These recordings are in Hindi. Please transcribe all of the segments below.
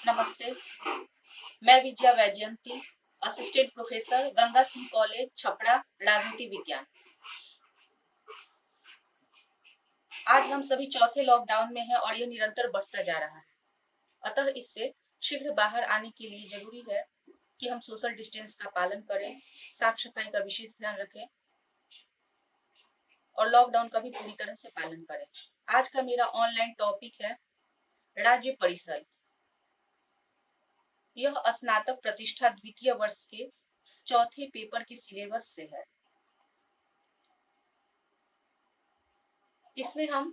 नमस्ते, मैं Vijaya Vaijayanti, assistant professor, Ganga Singh college, Chhapra, राजनीति विज्ञान। आज हम सभी चौथे लॉकडाउन में हैं और यह निरंतर बढ़ता जा रहा है। अतः इससे शीघ्र बाहर आने के लिए जरूरी है कि हम सोशल डिस्टेंस का पालन करें, साफ सफाई का विशेष ध्यान रखें और लॉकडाउन का भी पूरी तरह से पालन करें। आज का मेरा ऑनलाइन टॉपिक है राज्य परिषद। यह स्नातक प्रतिष्ठा द्वितीय वर्ष के चौथे पेपर के सिलेबस से है। इसमें हम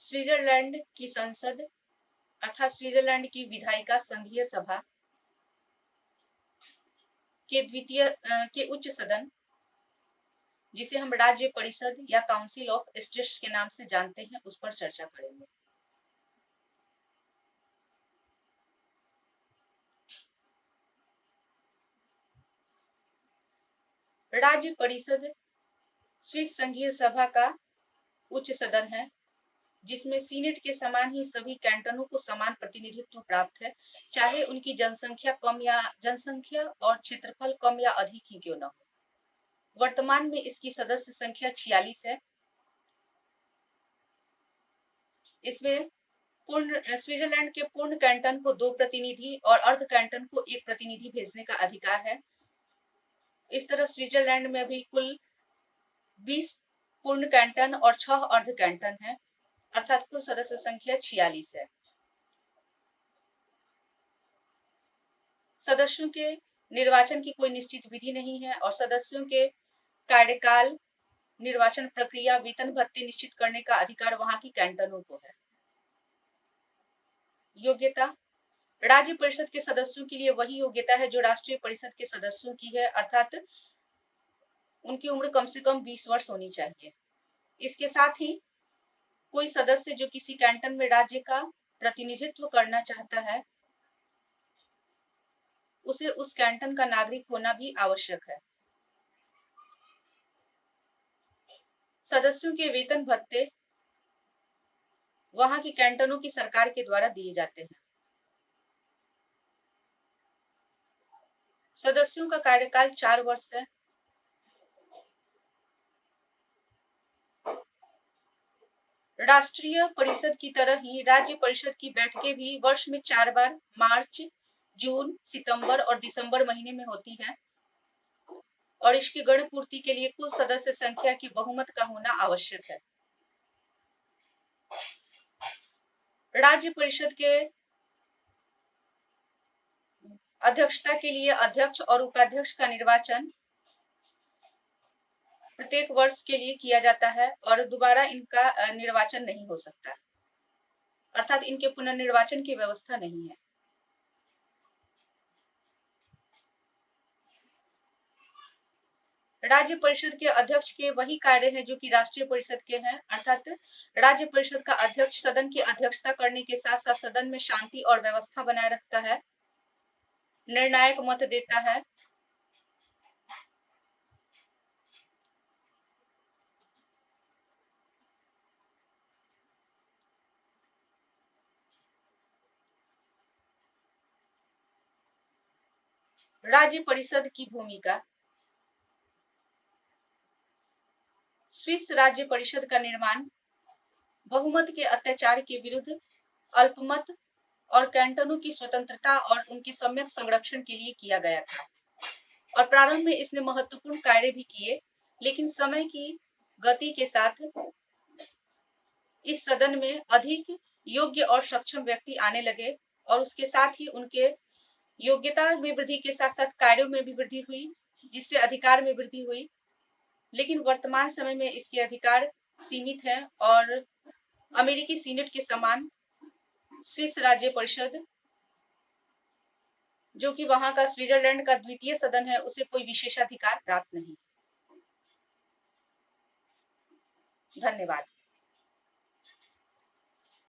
स्विट्जरलैंड की संसद अर्थात स्विट्जरलैंड की विधायिका संघीय सभा के उच्च सदन, जिसे हम राज्य परिषद या काउंसिल ऑफ स्टेट्स के नाम से जानते हैं, उस पर चर्चा करेंगे। राज्य परिषद स्विस संघीय सभा का उच्च सदन है, जिसमें सीनेट के समान ही सभी कैंटनों को समान प्रतिनिधित्व प्राप्त है, चाहे उनकी जनसंख्या और क्षेत्रफल कम या अधिक ही क्यों न हो। वर्तमान में इसकी सदस्य संख्या 46 है। इसमें स्विट्जरलैंड के पूर्ण कैंटन को 2 प्रतिनिधि और अर्ध कैंटन को 1 प्रतिनिधि भेजने का अधिकार है। इस तरह स्विट्जरलैंड में अभी कुल 20 पूर्ण कैंटन और 6 अर्ध कैंटन है, अर्थात कुल सदस्य संख्या 46 है। सदस्यों के निर्वाचन की कोई निश्चित विधि नहीं है और सदस्यों के कार्यकाल, निर्वाचन प्रक्रिया, वेतन भत्ते निश्चित करने का अधिकार वहां की कैंटनों को है। योग्यता: राज्य परिषद के सदस्यों के लिए वही योग्यता है जो राष्ट्रीय परिषद के सदस्यों की है, अर्थात उनकी उम्र कम से कम 20 वर्ष होनी चाहिए। इसके साथ ही कोई सदस्य जो किसी कैंटन में राज्य का प्रतिनिधित्व करना चाहता है, उसे उस कैंटन का नागरिक होना भी आवश्यक है। सदस्यों के वेतन भत्ते वहां की कैंटनों की सरकार के द्वारा दिए जाते हैं। सदस्यों का कार्यकाल 4 वर्ष है। राष्ट्रीय परिषद की तरह ही राज्य परिषद की बैठकें भी वर्ष में 4 बार मार्च, जून, सितंबर और दिसंबर महीने में होती है और इसकी गणपूर्ति के लिए कुल सदस्य संख्या की बहुमत का होना आवश्यक है। राज्य परिषद के अध्यक्षता के लिए अध्यक्ष और उपाध्यक्ष का निर्वाचन प्रत्येक वर्ष के लिए किया जाता है और दोबारा इनका निर्वाचन नहीं हो सकता, अर्थात इनके पुनर्निर्वाचन की व्यवस्था नहीं है। राज्य परिषद के अध्यक्ष के वही कार्य हैं जो कि राष्ट्रीय परिषद के हैं, अर्थात राज्य परिषद का अध्यक्ष सदन की अध्यक्षता करने के साथ साथ सदन में शांति और व्यवस्था बनाए रखता है, निर्णायक मत देता है, राज्य परिषद की भूमिका: स्विस राज्य परिषद का निर्माण बहुमत के अत्याचार के विरुद्ध अल्पमत और कैंटनों की स्वतंत्रता और उनके सम्यक संरक्षण के लिए किया गया था और प्रारंभ में इसने महत्वपूर्ण कार्य भी किए, लेकिन समय की गति के साथ इस सदन में अधिक योग्य और सक्षम व्यक्ति आने लगे और उसके साथ ही उनके योग्यता में वृद्धि के साथ साथ कार्यों में भी वृद्धि हुई, जिससे अधिकार में वृद्धि हुई। लेकिन वर्तमान समय में इसके अधिकार सीमित हैं और अमेरिकी सीनेट के समान स्विस राज्य परिषद, जो कि वहां का स्विट्जरलैंड का द्वितीय सदन है, उसे कोई विशेषाधिकार प्राप्त नहीं। धन्यवाद।